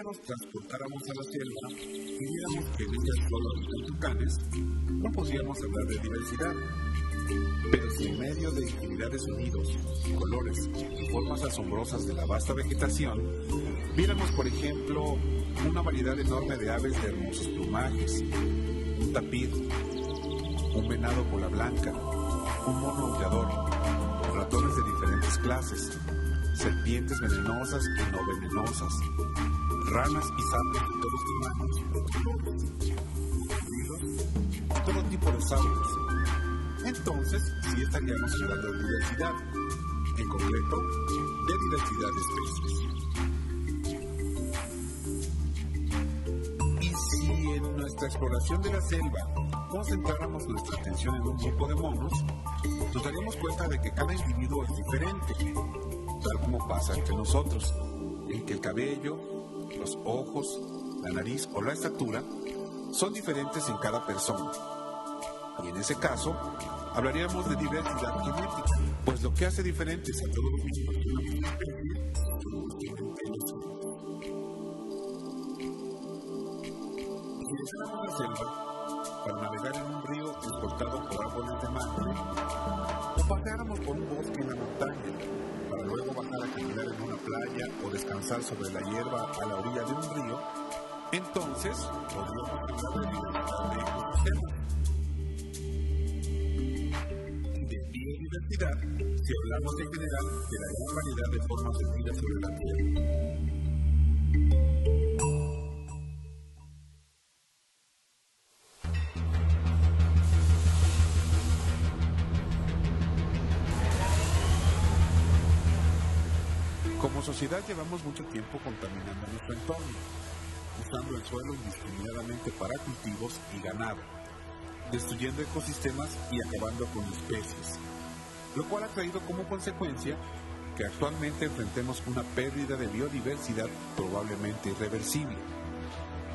nos transportáramos a la selva y viéramos que en ella solo habitan tucanes, no podríamos hablar de diversidad. Pero si en medio de infinidad de sonidos, colores y formas asombrosas de la vasta vegetación, viéramos, por ejemplo, una variedad enorme de aves de hermosos plumajes, un tapir, un venado cola blanca, un mono aullador, ratones de diferentes clases, serpientes venenosas y no venenosas, ranas y sapos de todos tamaños, grillos y todo tipo de sapos. Entonces, sí estaríamos hablando de diversidad, en concreto, de diversidad de especies. Y si en nuestra exploración de la selva concentráramos nuestra atención en un grupo de monos, nos daríamos cuenta de que cada individuo es diferente, tal como pasa entre nosotros, en que el cabello, los ojos, la nariz o la estatura son diferentes en cada persona. Y en ese caso, hablaríamos de diversidad genética, pues lo que hace diferentes a todos los mismos es una especie. Si deseáramos la selva para navegar en un río escoltado por árboles de mangle, o paseáramos por un bosque en la montaña, para luego bajar a caminar en una playa o descansar sobre la hierba a la orilla de un río, entonces podríamos hablar de diversidad de ecosistemas. Si hablamos en general de la gran variedad de formas de vida sobre la Tierra. Como sociedad llevamos mucho tiempo contaminando nuestro entorno, usando el suelo indiscriminadamente para cultivos y ganado, destruyendo ecosistemas y acabando con especies, lo cual ha traído como consecuencia que actualmente enfrentemos una pérdida de biodiversidad probablemente irreversible,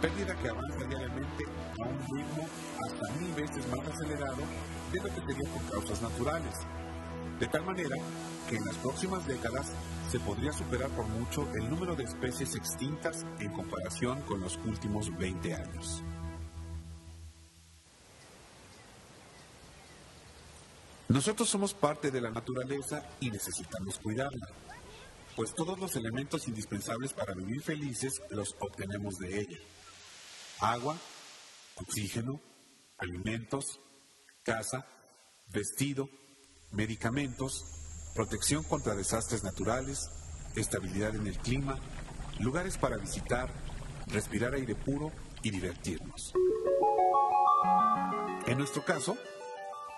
pérdida que avanza diariamente a un ritmo hasta 1000 veces más acelerado de lo que sería por causas naturales, de tal manera que en las próximas décadas se podría superar por mucho el número de especies extintas en comparación con los últimos 20 años. Nosotros somos parte de la naturaleza y necesitamos cuidarla, pues todos los elementos indispensables para vivir felices los obtenemos de ella. Agua, oxígeno, alimentos, casa, vestido, medicamentos, protección contra desastres naturales, estabilidad en el clima, lugares para visitar, respirar aire puro y divertirnos. En nuestro caso,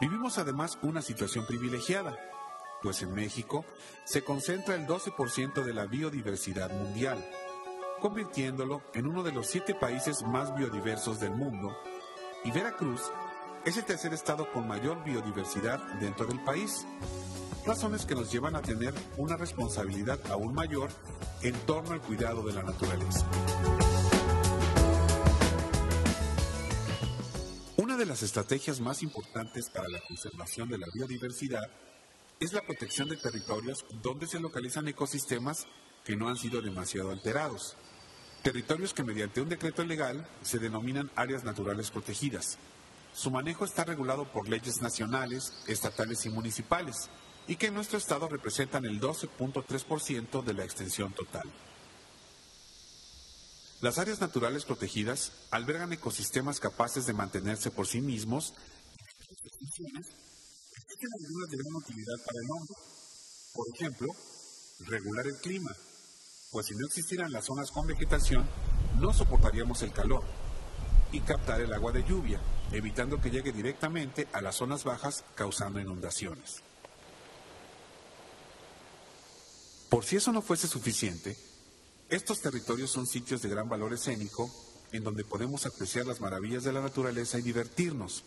vivimos además una situación privilegiada, pues en México se concentra el 12% de la biodiversidad mundial, convirtiéndolo en uno de los 7 países más biodiversos del mundo, y Veracruz es el tercer estado con mayor biodiversidad dentro del país, razones que nos llevan a tener una responsabilidad aún mayor en torno al cuidado de la naturaleza. Una de las estrategias más importantes para la conservación de la biodiversidad es la protección de territorios donde se localizan ecosistemas que no han sido demasiado alterados. Territorios que mediante un decreto legal se denominan áreas naturales protegidas. Su manejo está regulado por leyes nacionales, estatales y municipales, y que en nuestro estado representan el 12.3% de la extensión total. Las áreas naturales protegidas albergan ecosistemas capaces de mantenerse por sí mismos y sus funciones existen algunas de gran utilidad para el hombre. Por ejemplo, regular el clima, pues si no existieran las zonas con vegetación, no soportaríamos el calor, y captar el agua de lluvia, evitando que llegue directamente a las zonas bajas causando inundaciones. Por si eso no fuese suficiente, estos territorios son sitios de gran valor escénico en donde podemos apreciar las maravillas de la naturaleza y divertirnos,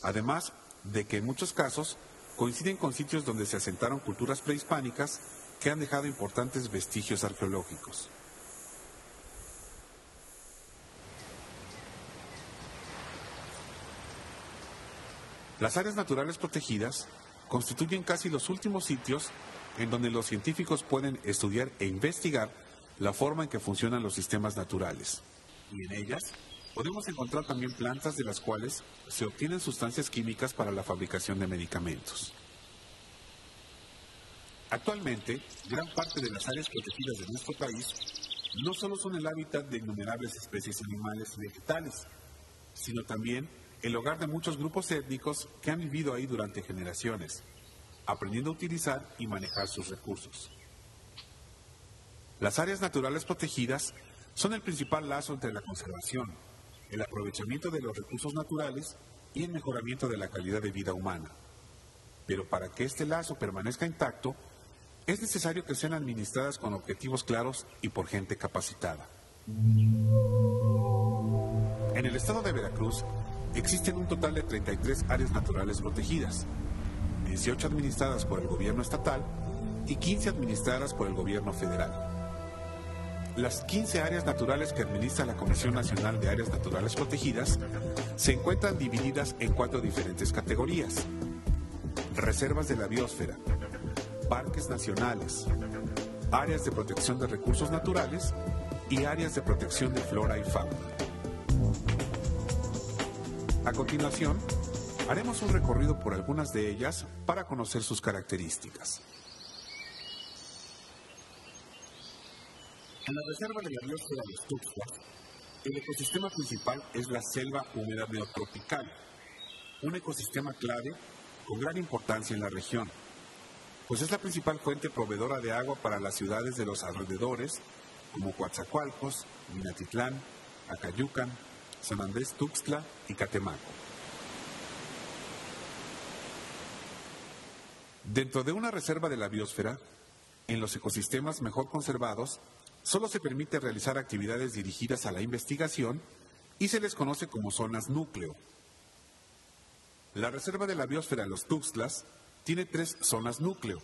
además de que en muchos casos coinciden con sitios donde se asentaron culturas prehispánicas que han dejado importantes vestigios arqueológicos. Las áreas naturales protegidas constituyen casi los últimos sitios en donde los científicos pueden estudiar e investigar la forma en que funcionan los sistemas naturales. Y en ellas podemos encontrar también plantas de las cuales se obtienen sustancias químicas para la fabricación de medicamentos. Actualmente, gran parte de las áreas protegidas de nuestro país no solo son el hábitat de innumerables especies animales y vegetales, sino también el hogar de muchos grupos étnicos que han vivido ahí durante generaciones, aprendiendo a utilizar y manejar sus recursos. Las áreas naturales protegidas son el principal lazo entre la conservación, el aprovechamiento de los recursos naturales y el mejoramiento de la calidad de vida humana. Pero para que este lazo permanezca intacto, es necesario que sean administradas con objetivos claros y por gente capacitada. En el estado de Veracruz existen un total de 33 áreas naturales protegidas, 18 administradas por el gobierno estatal y 15 administradas por el gobierno federal. Las 15 áreas naturales que administra la Comisión Nacional de Áreas Naturales Protegidas se encuentran divididas en 4 diferentes categorías: reservas de la biosfera, parques nacionales, áreas de protección de recursos naturales y áreas de protección de flora y fauna. A continuación, haremos un recorrido por algunas de ellas para conocer sus características. En la reserva de la biosfera de los Tuxtlas, el ecosistema principal es la selva húmeda neotropical, un ecosistema clave con gran importancia en la región, pues es la principal fuente proveedora de agua para las ciudades de los alrededores, como Coatzacoalcos, Minatitlán, Acayucan, San Andrés Tuxtla y Catemaco. Dentro de una reserva de la biosfera, en los ecosistemas mejor conservados, solo se permite realizar actividades dirigidas a la investigación y se les conoce como zonas núcleo. La reserva de la biosfera Los Tuxtlas tiene 3 zonas núcleo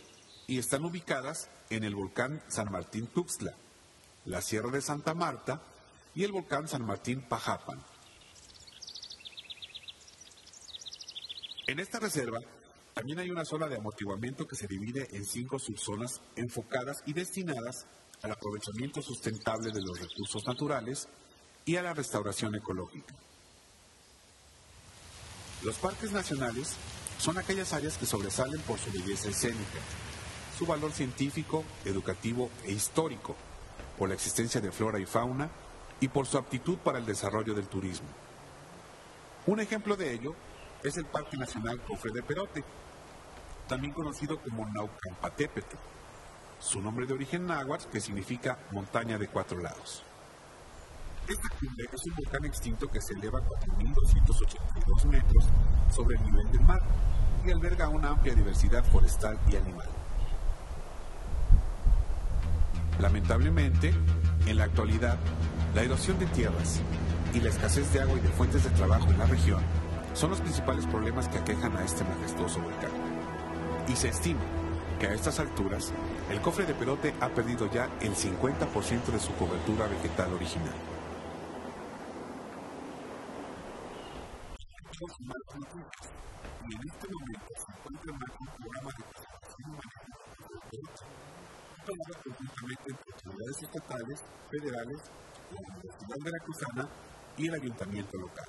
y están ubicadas en el volcán San Martín Tuxtla, la Sierra de Santa Marta y el volcán San Martín Pajapan. En esta reserva también hay una zona de amortiguamiento que se divide en 5 subzonas enfocadas y destinadas al aprovechamiento sustentable de los recursos naturales y a la restauración ecológica. Los parques nacionales son aquellas áreas que sobresalen por su belleza escénica, su valor científico, educativo e histórico, por la existencia de flora y fauna y por su aptitud para el desarrollo del turismo. Un ejemplo de ello es el Parque Nacional Cofre de Perote, también conocido como Naucalpatépetl, su nombre de origen náhuatl que significa montaña de 4 lados. Esta cumbre es un volcán extinto que se eleva 4.282 metros sobre el nivel del mar y alberga una amplia diversidad forestal y animal. Lamentablemente, en la actualidad, la erosión de tierras y la escasez de agua y de fuentes de trabajo en la región son los principales problemas que aquejan a este majestuoso volcán. Y se estima que a estas alturas, el Cofre de Perote ha perdido ya el 50% de su cobertura vegetal original. Y en este momento se encuentra en marcha un programa de conservación y manejo de derechos, preparado conjuntamente entre autoridades estatales, federales, la Universidad Veracruzana y el ayuntamiento local.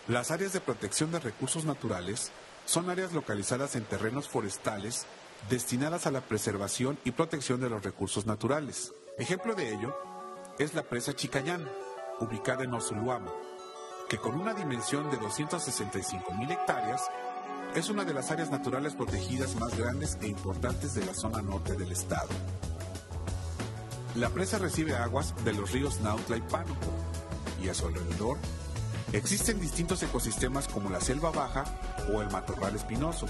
Las áreas de protección de recursos naturales son áreas localizadas en terrenos forestales destinadas a la preservación y protección de los recursos naturales. Ejemplo de ello es la presa Chicayán, ubicada en Orzuluama, que con una dimensión de 265,000 hectáreas es una de las áreas naturales protegidas más grandes e importantes de la zona norte del estado. La presa recibe aguas de los ríos Nautla y Pánuco, y a su alrededor existen distintos ecosistemas como la selva baja o el matorral espinoso,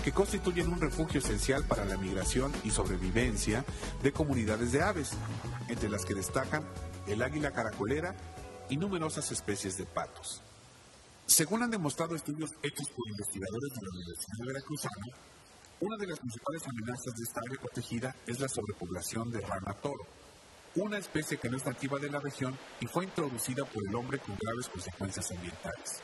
que constituyen un refugio esencial para la migración y sobrevivencia de comunidades de aves, entre las que destacan el águila caracolera y numerosas especies de patos. Según han demostrado estudios hechos por investigadores de la Universidad Veracruzana, una de las principales amenazas de esta área protegida es la sobrepoblación de rana toro, una especie que no es nativa de la región y fue introducida por el hombre con graves consecuencias ambientales.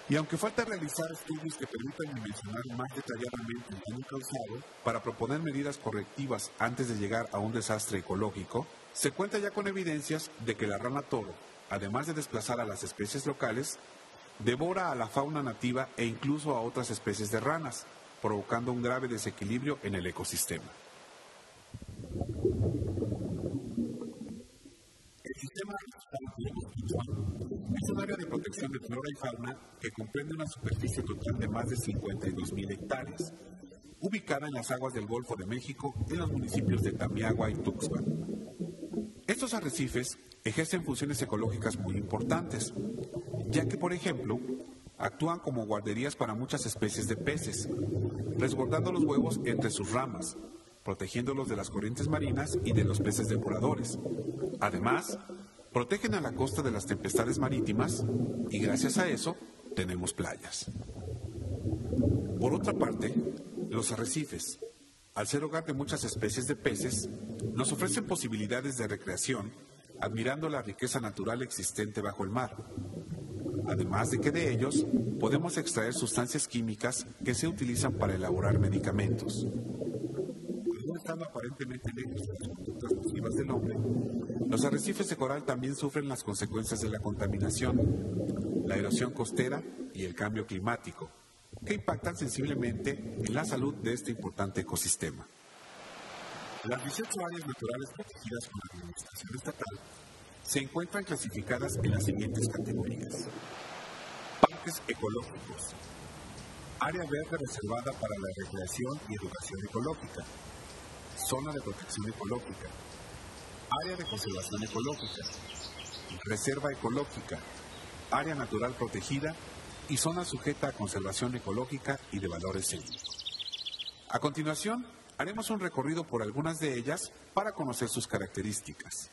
Y aunque falta realizar estudios que permitan dimensionar más detalladamente el daño causado para proponer medidas correctivas antes de llegar a un desastre ecológico, se cuenta ya con evidencias de que la rana toro, además de desplazar a las especies locales, devora a la fauna nativa e incluso a otras especies de ranas, provocando un grave desequilibrio en el ecosistema. El sistema es un área de protección de flora y fauna que comprende una superficie total de más de 52,000 hectáreas, ubicada en las aguas del Golfo de México en los municipios de Tamiagua y Tuxpan. Estos arrecifes ejercen funciones ecológicas muy importantes, ya que, por ejemplo, actúan como guarderías para muchas especies de peces, resguardando los huevos entre sus ramas, protegiéndolos de las corrientes marinas y de los peces depuradores. Además, protegen a la costa de las tempestades marítimas y gracias a eso tenemos playas. Por otra parte, los arrecifes, al ser hogar de muchas especies de peces, nos ofrecen posibilidades de recreación admirando la riqueza natural existente bajo el mar. Además de que de ellos podemos extraer sustancias químicas que se utilizan para elaborar medicamentos. No estando aparentemente lejos de las conductas nocivas del hombre, los arrecifes de coral también sufren las consecuencias de la contaminación, la erosión costera y el cambio climático, que impactan sensiblemente en la salud de este importante ecosistema. Las 18 áreas naturales protegidas por la Administración Estatal se encuentran clasificadas en las siguientes categorías. Parques ecológicos. Área verde reservada para la recreación y educación ecológica. Zona de protección ecológica. Área de conservación ecológica. Reserva ecológica. Área natural protegida y zona sujeta a conservación ecológica y de valores étnicos. A continuación, haremos un recorrido por algunas de ellas para conocer sus características.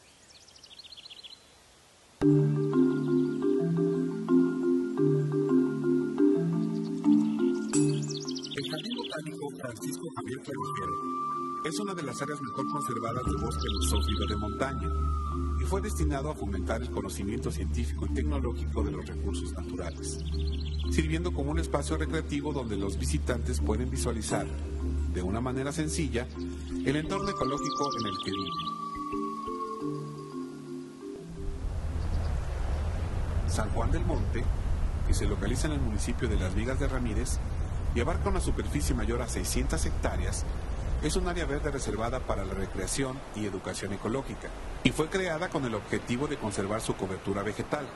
El Jardín Botánico Francisco Javier Clavijero es una de las áreas mejor conservadas del bosque lusófilo de montaña y fue destinado a fomentar el conocimiento científico y tecnológico de los recursos naturales, sirviendo como un espacio recreativo donde los visitantes pueden visualizar, de una manera sencilla, el entorno ecológico en el que viven. San Juan del Monte, que se localiza en el municipio de Las Vigas de Ramírez y abarca una superficie mayor a 600 hectáreas, es un área verde reservada para la recreación y educación ecológica, y fue creada con el objetivo de conservar su cobertura vegetal,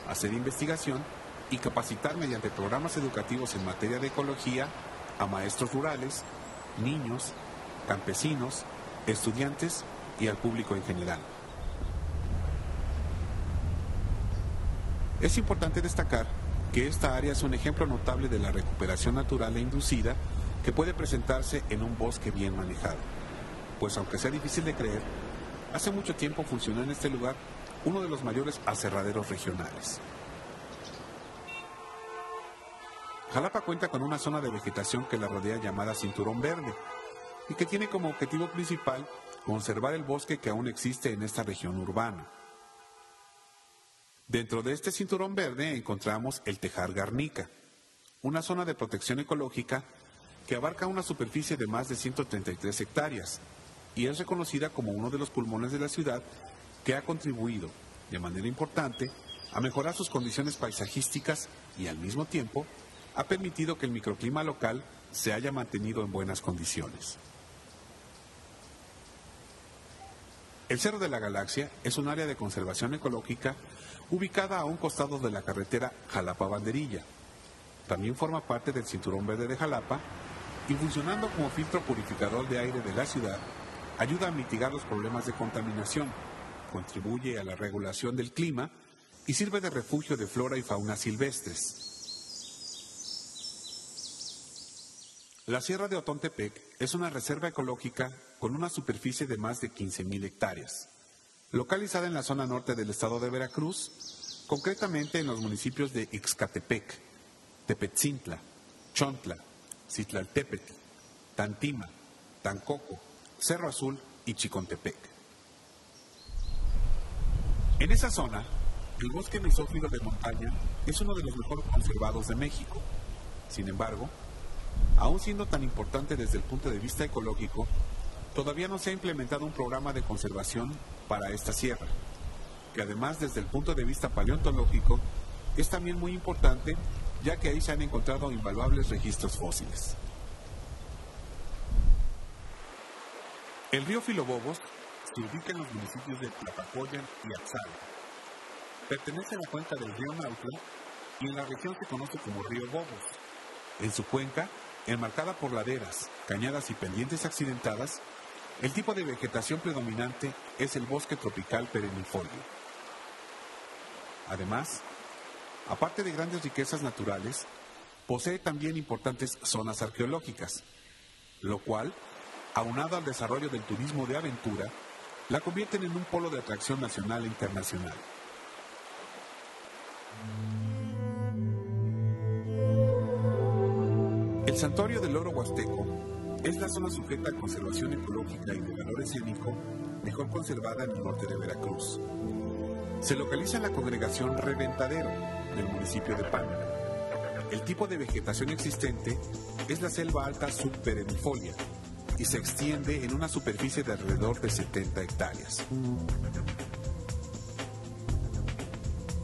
hacer investigación y capacitar mediante programas educativos en materia de ecología a maestros rurales, niños, campesinos, estudiantes y al público en general. Es importante destacar que esta área es un ejemplo notable de la recuperación natural e inducida que puede presentarse en un bosque bien manejado, pues aunque sea difícil de creer, hace mucho tiempo funcionó en este lugar uno de los mayores aserraderos regionales. Jalapa cuenta con una zona de vegetación que la rodea llamada Cinturón Verde y que tiene como objetivo principal conservar el bosque que aún existe en esta región urbana. Dentro de este cinturón verde encontramos el Tejar Garnica, una zona de protección ecológica que abarca una superficie de más de 133 hectáreas y es reconocida como uno de los pulmones de la ciudad que ha contribuido, de manera importante, a mejorar sus condiciones paisajísticas y al mismo tiempo ha permitido que el microclima local se haya mantenido en buenas condiciones. El Cerro de la Galaxia es un área de conservación ecológica ubicada a un costado de la carretera Jalapa-Banderilla. También forma parte del Cinturón Verde de Jalapa y funcionando como filtro purificador de aire de la ciudad, ayuda a mitigar los problemas de contaminación, contribuye a la regulación del clima y sirve de refugio de flora y fauna silvestres. La Sierra de Otontepec es una reserva ecológica con una superficie de más de 15,000 hectáreas, localizada en la zona norte del estado de Veracruz, concretamente en los municipios de Ixcatepec, Tepetzintla, Chontla, Citlaltépetl, Tantima, Tancoco, Cerro Azul y Chicontepec. En esa zona El bosque mesófilo de montaña es uno de los mejor conservados de México. Sin embargo, aún siendo tan importante desde el punto de vista ecológico, todavía no se ha implementado un programa de conservación para esta sierra, que además desde el punto de vista paleontológico es también muy importante, ya que ahí se han encontrado invaluables registros fósiles. El río Filobobos se ubica en los municipios de Tlapacoyan y Atzala. Pertenece a la cuenca del río Nautla y en la región se conoce como río Bobos. En su cuenca, enmarcada por laderas, cañadas y pendientes accidentadas, el tipo de vegetación predominante es el bosque tropical perennifolio. Además, aparte de grandes riquezas naturales, posee también importantes zonas arqueológicas, lo cual, aunado al desarrollo del turismo de aventura, la convierten en un polo de atracción nacional e internacional. El Santuario del Oro Huasteco es la zona sujeta a conservación ecológica y de valor escénico mejor conservada en el norte de Veracruz. Se localiza en la congregación Reventadero, del municipio de Pánuco. El tipo de vegetación existente es la selva alta subperennifolia y se extiende en una superficie de alrededor de 70 hectáreas.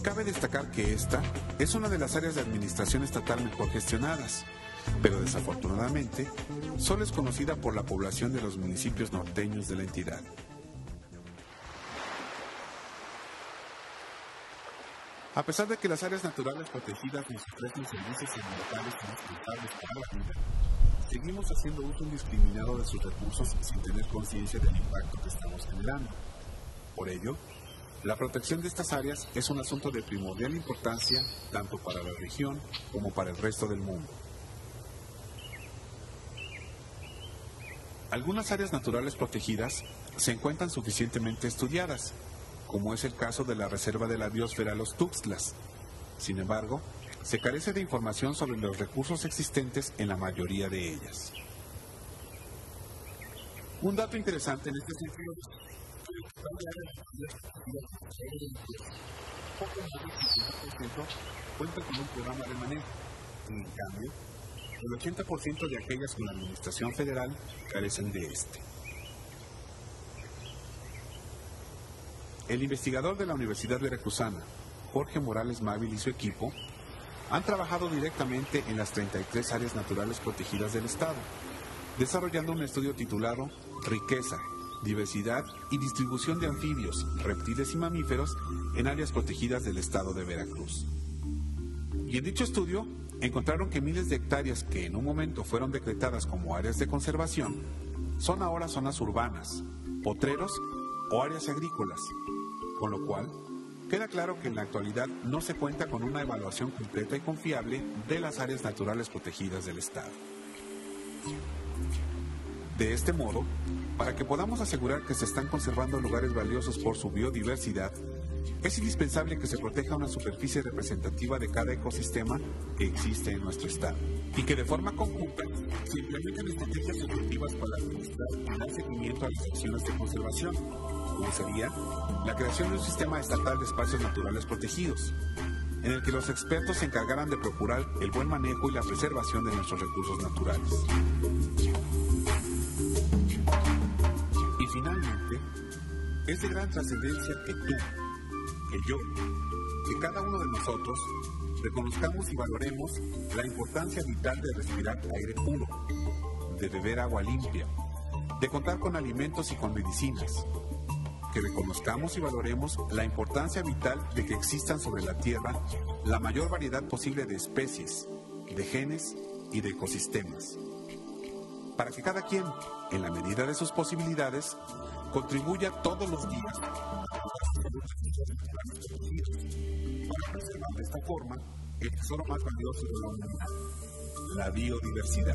Cabe destacar que esta es una de las áreas de administración estatal mejor gestionadas, pero desafortunadamente solo es conocida por la población de los municipios norteños de la entidad. A pesar de que las áreas naturales protegidas nos ofrecen servicios ambientales indispensables para la vida, seguimos haciendo uso indiscriminado de sus recursos sin tener conciencia del impacto que estamos generando. Por ello, la protección de estas áreas es un asunto de primordial importancia tanto para la región como para el resto del mundo. Algunas áreas naturales protegidas se encuentran suficientemente estudiadas, como es el caso de la Reserva de la Biosfera Los Tuxtlas. Sin embargo, se carece de información sobre los recursos existentes en la mayoría de ellas. Un dato interesante en este sentido es que el total de áreas poco más del 50% cuenta con un programa de manejo, y en cambio, el 80% de aquellas con la Administración Federal carecen de este. El investigador de la Universidad Veracruzana, Jorge Morales Mávil y su equipo, han trabajado directamente en las 33 áreas naturales protegidas del Estado, desarrollando un estudio titulado Riqueza, Diversidad y Distribución de Anfibios, Reptiles y Mamíferos en áreas protegidas del Estado de Veracruz. Y en dicho estudio, encontraron que miles de hectáreas que en un momento fueron decretadas como áreas de conservación, son ahora zonas urbanas, potreros o áreas agrícolas, con lo cual queda claro que en la actualidad no se cuenta con una evaluación completa y confiable de las áreas naturales protegidas del Estado. De este modo, para que podamos asegurar que se están conservando lugares valiosos por su biodiversidad, es indispensable que se proteja una superficie representativa de cada ecosistema que existe en nuestro estado y que de forma conjunta se implementen estrategias efectivas para administrar y dar seguimiento a las acciones de conservación, como sería la creación de un sistema estatal de espacios naturales protegidos, en el que los expertos se encargaran de procurar el buen manejo y la preservación de nuestros recursos naturales. Y finalmente, es de gran trascendencia que tú, que yo, que cada uno de nosotros reconozcamos y valoremos la importancia vital de respirar aire puro, de beber agua limpia, de contar con alimentos y con medicinas, que reconozcamos y valoremos la importancia vital de que existan sobre la Tierra la mayor variedad posible de especies, de genes y de ecosistemas, para que cada quien, en la medida de sus posibilidades, contribuya todos los días para preservar de esta forma el tesoro más valioso de la humanidad, la biodiversidad.